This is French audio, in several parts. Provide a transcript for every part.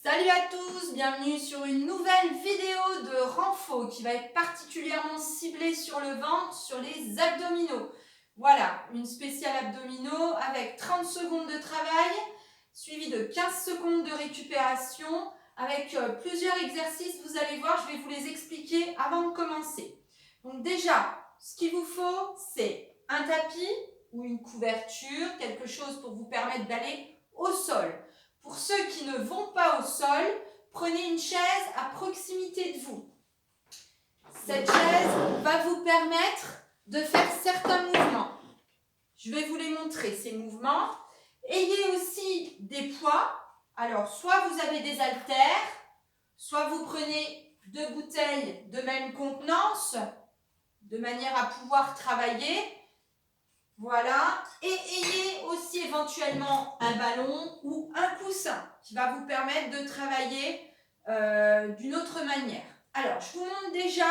Salut à tous, bienvenue sur une nouvelle vidéo de renfo qui va être particulièrement ciblée sur le ventre, sur les abdominaux. Voilà, une spéciale abdominaux avec 30 secondes de travail, suivi de 15 secondes de récupération, avec plusieurs exercices, vous allez voir, je vais vous les expliquer avant de commencer. Donc déjà, ce qu'il vous faut, c'est un tapis ou une couverture, quelque chose pour vous permettre d'aller au sol. Pour ceux qui ne vont pas au sol, prenez une chaise à proximité de vous. Cette chaise va vous permettre de faire certains mouvements. Je vais vous les montrer, ces mouvements. Ayez aussi des poids. Alors, soit vous avez des haltères, soit vous prenez 2 bouteilles de même contenance, de manière à pouvoir travailler. Voilà, et ayez aussi éventuellement un ballon ou un coussin qui va vous permettre de travailler d'une autre manière. Alors, je vous montre déjà,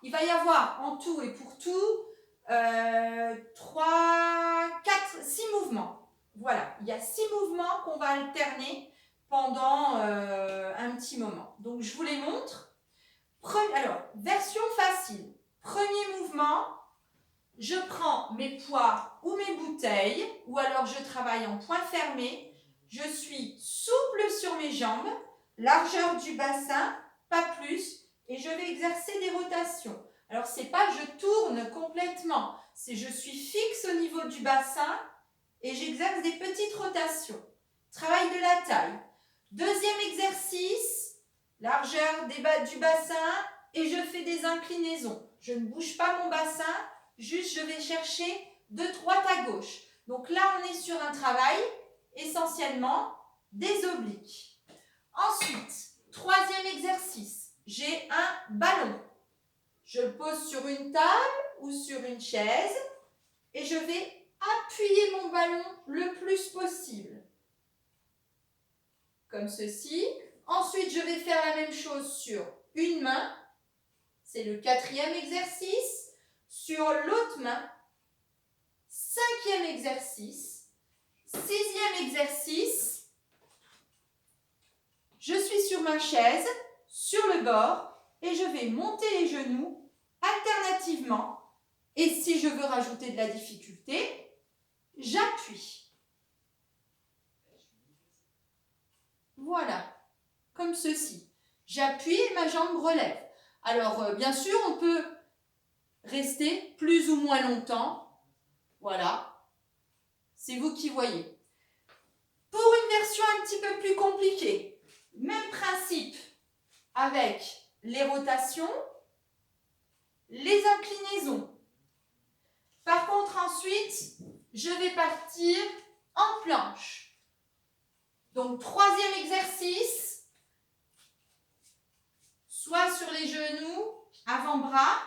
il va y avoir en tout et pour tout 6 mouvements. Voilà, il y a 6 mouvements qu'on va alterner pendant un petit moment. Donc, je vous les montre. Alors, version facile. Premier mouvement. Je prends mes poids ou mes bouteilles, ou alors je travaille en point fermé. Je suis souple sur mes jambes, largeur du bassin, pas plus, et je vais exercer des rotations. Alors, c'est pas je tourne complètement, c'est je suis fixe au niveau du bassin et j'exerce des petites rotations. Travail de la taille. Deuxième exercice, largeur du bassin et je fais des inclinaisons. Je ne bouge pas mon bassin. Juste, je vais chercher de droite à gauche. Donc là, on est sur un travail essentiellement des obliques. Ensuite, troisième exercice, j'ai un ballon. Je le pose sur une table ou sur une chaise et je vais appuyer mon ballon le plus possible. Comme ceci. Ensuite, je vais faire la même chose sur une main. C'est le quatrième exercice. Sur l'autre main, cinquième exercice, sixième exercice, je suis sur ma chaise, sur le bord, et je vais monter les genoux alternativement. Et si je veux rajouter de la difficulté, j'appuie. Voilà, comme ceci. J'appuie et ma jambe relève. Alors, bien sûr, on peut rester plus ou moins longtemps. Voilà. C'est vous qui voyez. Pour une version un petit peu plus compliquée, même principe avec les rotations, les inclinaisons. Par contre, ensuite, je vais partir en planche. Donc, troisième exercice, soit sur les genoux, avant-bras,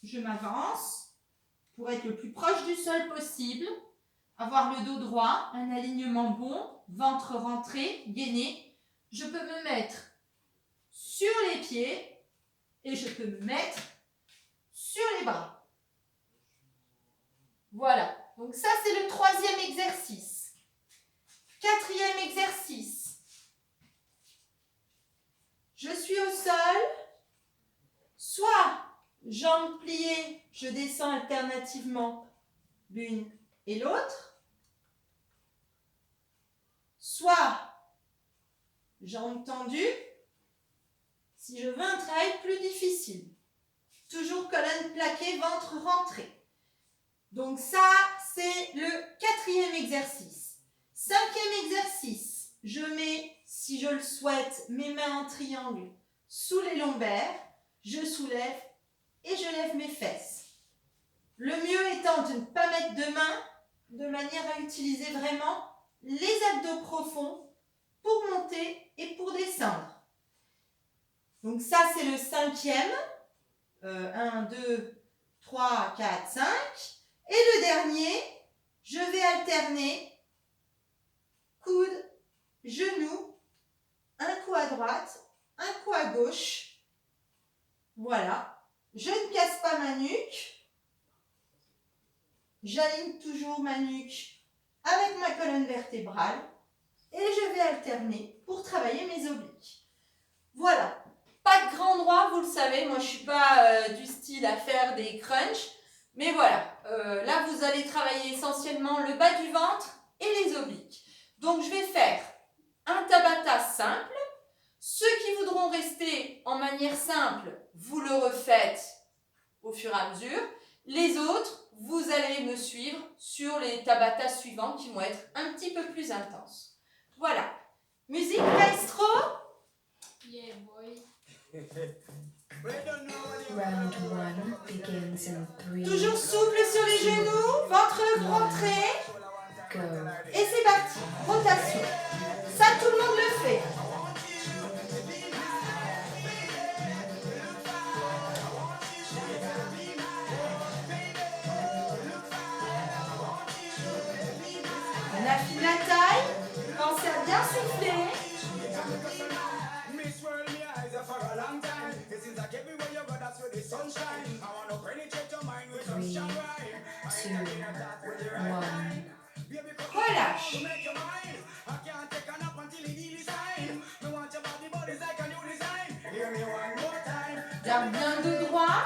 je m'avance pour être le plus proche du sol possible. Avoir le dos droit, un alignement bon, ventre rentré, gainé. Je peux me mettre sur les pieds et je peux me mettre sur les bras. Voilà, donc ça c'est le troisième exercice. Quatrième exercice. Je suis au sol, soit jambes pliées, je descends alternativement l'une et l'autre, soit jambes tendues, si je veux un travail plus difficile. Toujours colonne plaquée, ventre rentré. Donc ça, c'est le quatrième exercice. Cinquième exercice, je mets, si je le souhaite, mes mains en triangle sous les lombaires, je soulève et je lève mes fesses. Le mieux étant de ne pas mettre de main, de manière à utiliser vraiment les abdos profonds pour monter et pour descendre. Donc ça, c'est le cinquième. 1, 2, 3, 4, 5. Et le dernier, je vais alterner coude, genou, un coup à droite, un coup à gauche. Voilà. Je ne casse pas ma nuque. J'aligne toujours ma nuque avec ma colonne vertébrale. Et je vais alterner pour travailler mes obliques. Voilà. Pas de grand droit, vous le savez, moi je suis pas du style à faire des crunchs, mais voilà, là vous allez travailler essentiellement le bas du ventre et les obliques. Donc je vais faire un Tabata simple. Ceux qui voudront rester en manière simple, vous le refaites au fur et à mesure. Les autres, vous allez me suivre sur les Tabata suivants qui vont être un petit peu plus intenses. Voilà. Musique maestro. Yeah, boy. Round 1 begins in 3. Toujours souple sur les genoux, ventre rentré. Go. Et c'est parti. Rotation. Ça, tout le monde le fait. On affine la taille. Pensez à bien souffler. 3, 2, 1. Relâche. Garde bien le dos droit.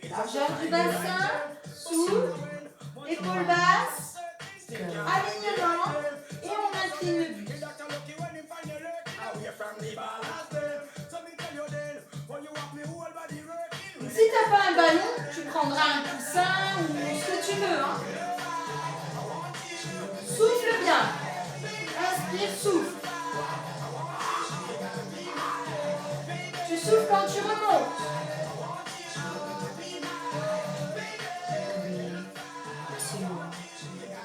Largeur du bassin. Souple. Épaules basses. Alignement. Et on incline le buste. Si tu n'as pas un ballon, tu prendras un coussin ou ce que tu veux. Hein. Souffle bien. Inspire, souffle. Tu souffles quand tu remontes.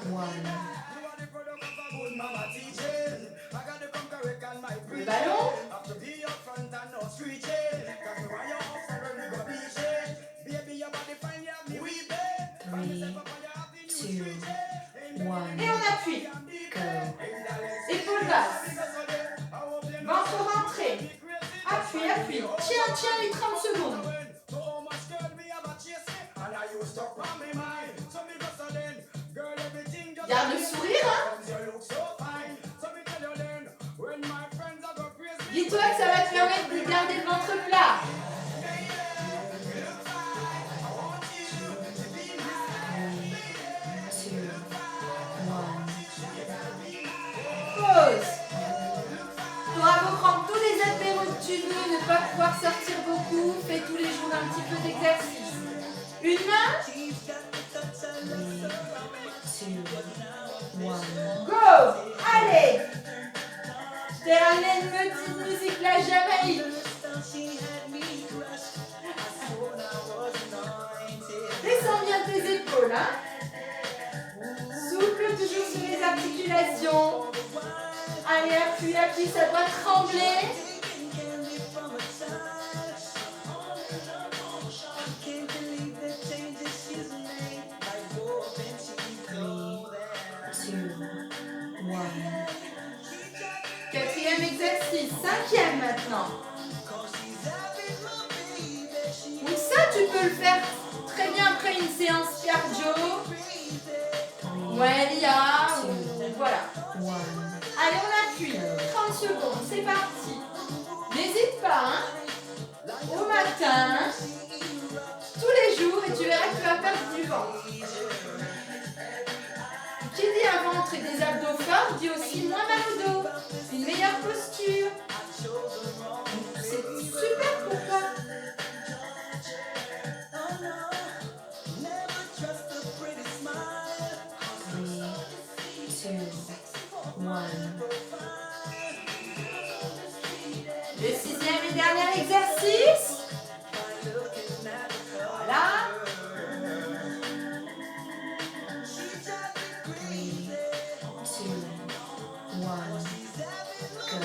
3, 2, 1. Le ballon. 3, 2, 1. Et on appuie. Go. Épaules basses. Ventre rentré. Appuie, appuie. Tiens, tiens les 30 secondes. Garde le sourire. Hein. Dis-toi que ça va te permettre de garder le ventre plat. 3, 2, 1. Pause. Tu auras beau prendre tous les apéros que tu veux, ne pas pouvoir sortir beaucoup, fais tous les jours un petit peu d'exercice. Une main. 3, 2, 1. Go. Allez. Terminez une petite musique la Jamaïque. Descends bien tes épaules. Hein. Souple toujours sur les articulations. Allez, appuie, appuie, ça doit trembler. Quatrième exercice, cinquième maintenant. Donc ça, tu peux le faire très bien après une séance cardio. Ouais, Lia, voilà. Allez, on appuie. 30 secondes, c'est parti. N'hésite pas, hein. Au matin, tous les jours, et tu verras que tu vas perdre du ventre. Qui dit un ventre et des abdos forts, dit aussi moins mal au dos. Une meilleure posture. C'est super pour toi. Le sixième et dernier exercice. Voilà. 3, 2, 1. Go.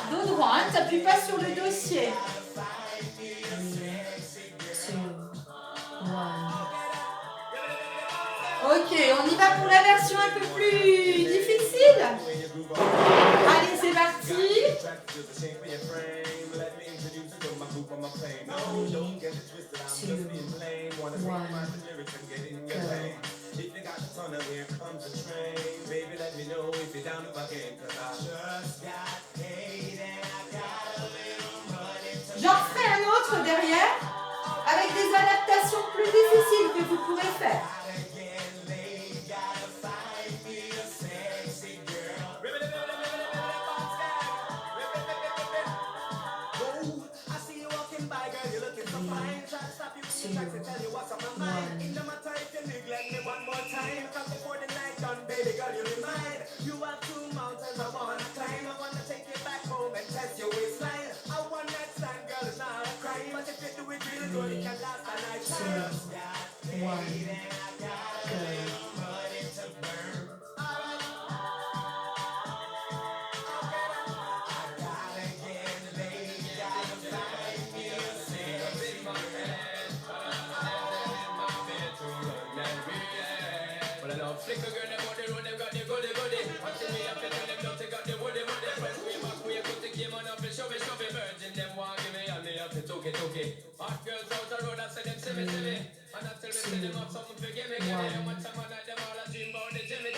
Dos droit, hein, t'appuies pas sur le dossier. 3, 2, 1. Ok, on y va pour la version un peu plus difficile. Allez, c'est parti. 3, 2, 1, go. J'en ferai un autre derrière avec des adaptations plus difficiles que vous pourrez faire.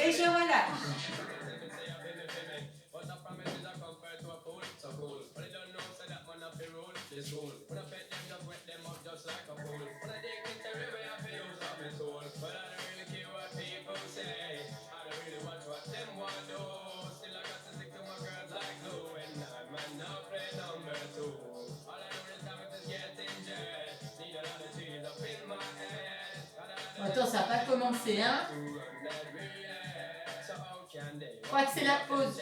Et je relâche. Attends, ça n'a pas commencé, hein? Je crois que c'est la pause.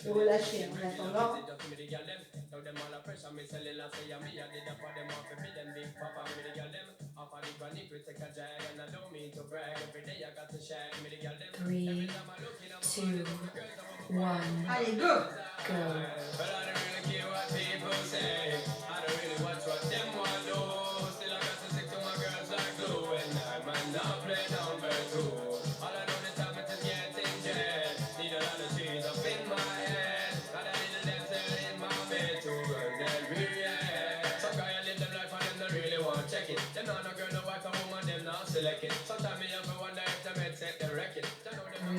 Relâchez en attendant. Three, two, one. Allez, go! Go. Sometimes me ever wonder if the men take the record. 3,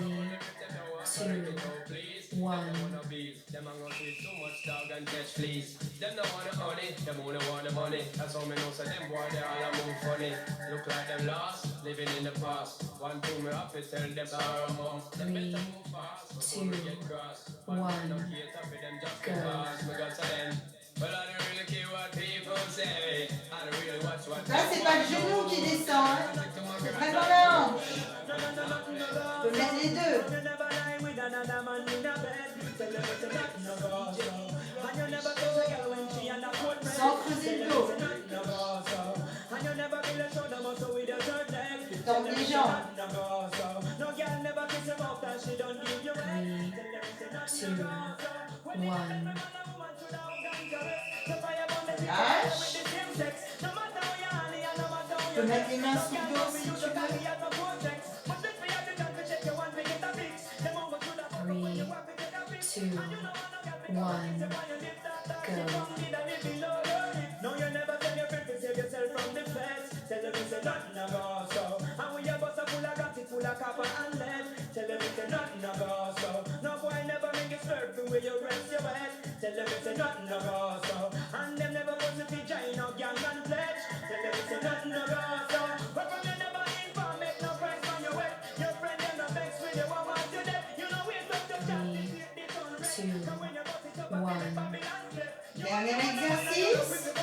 2, 1. Them a go treat too much dog and catch fleas. Them no want the honey, them only want the money. That's how me know so them boy they all a move funny. Look like them lost, living in the past. One thing me have to tell them sorrow mom. Them better move fast, 2, 1, go. Well, I don't really care what people say. I don't really watch what. Là, c'est pas le genou qui descend, hein. C'est vraiment la hanche. On peut mettre les deux. Sans creuser le dos. Tendre les jambes. 3, 2, 1. Lâche. Tu peux mettre les mains sous le dos si tu veux. 3, 2, 1, go. No, you never tell your friend to save yourself from the feds. Tell them it's a nothing no go so. And when your bus are full of gas, it's full of copper and lead. Tell them it's a nothing no go so. No boy never make you slurp the way you rest your head. Tell them it's a nothing no go so. And them never want to be giant no gang and pledge. Tell them it's a nothing no go so. But from you never inform, make no price on your head. Your friend them no vex with you, I want you dead. You know we're up to chat. 3, 2, 1. Dernier exercice.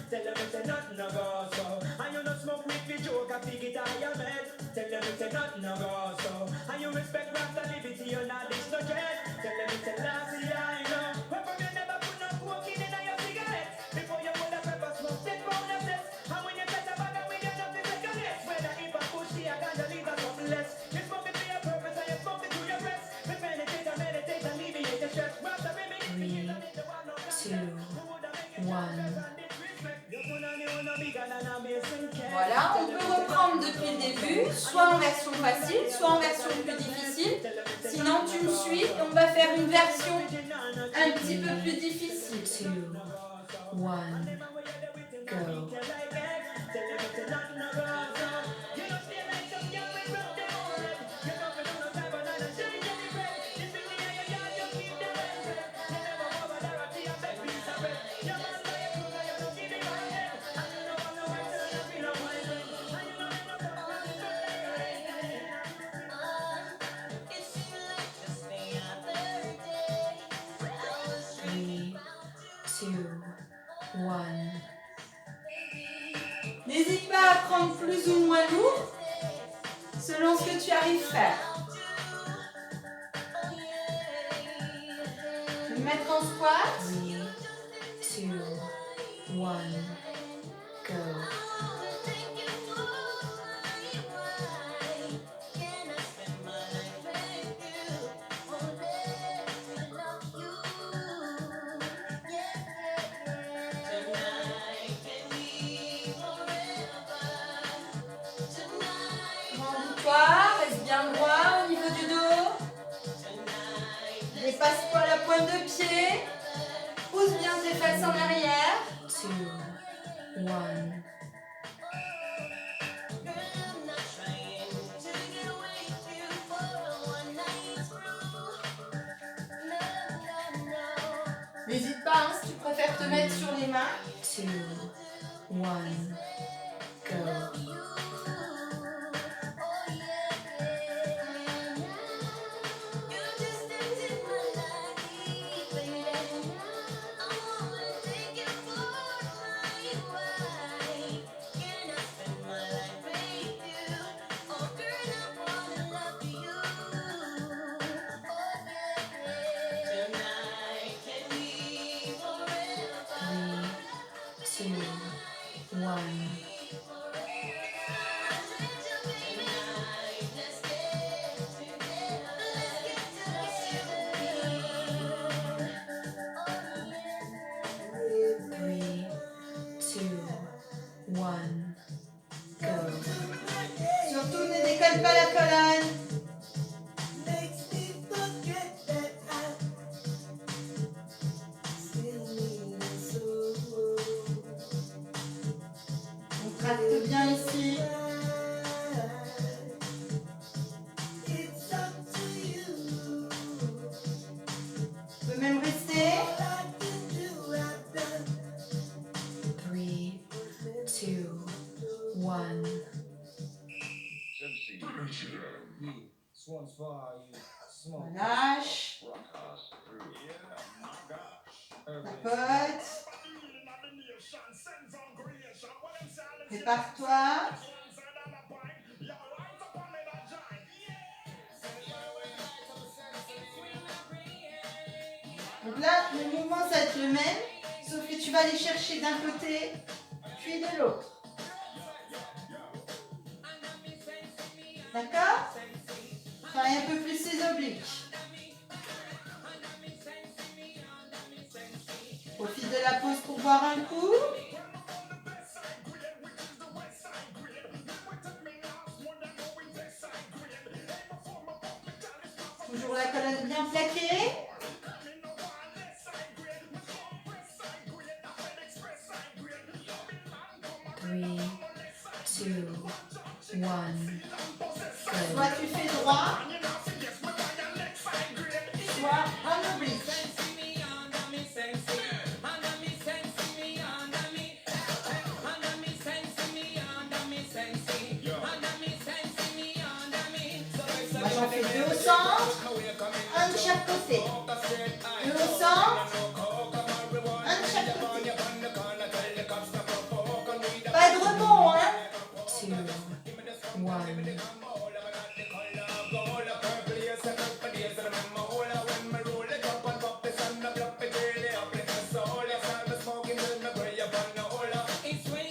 Tell them it's a nothing no go so. And you no smoke weed for joke, I fig it on your bed. Tell them it's a nothing no go so. And you respect rap and liberty, you're not this no dread. Tell them it's a last year, I know. But from you never début, soit en version facile, soit en version plus difficile. Sinon, tu me suis et on va faire une version un petit peu plus difficile. 2, 1, go. N'hésite pas à prendre plus ou moins lourd selon ce que tu arrives à faire. Me mettre en squat. 3, 2, 1, go. Reste bien droit au niveau du dos. Dépasse pas la pointe de pied. Pousse bien tes fesses en arrière. 2, 1. N'hésite pas, hein, si tu préfères te mettre sur les mains. 2, 1, go. Surtout ne décolle pas la colonne. On tracte bien ici. On peut même rester. 3, 2, 1. Relâche. Tapote. Prépare-toi. Donc là, le mouvement, ça va être le même, sauf que tu vas aller chercher d'un côté, puis de l'autre. D'accord? Travaille un peu plus ses obliques. Profite de la pause pour boire un coup. Toujours la colonne bien plaquée. Three, two, one, go. Soit tu fais droit, soit en oblique. Moi j'en fais deux au centre, un de chaque côté. Deux au centre, un de chaque côté. Pas de rebond, hein? 2, 1.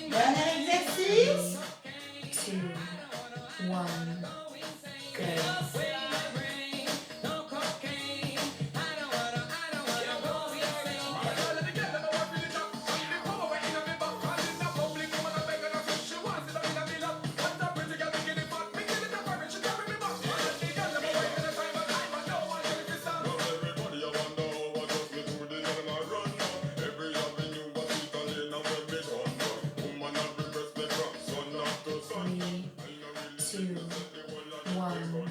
Dernier exercice. 2, 1, go. 3, 2, 1.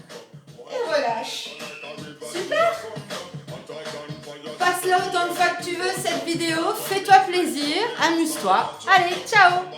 Et relâche. Super. Passe-la autant de fois que tu veux cette vidéo. Fais-toi plaisir. Amuse-toi. Allez, ciao.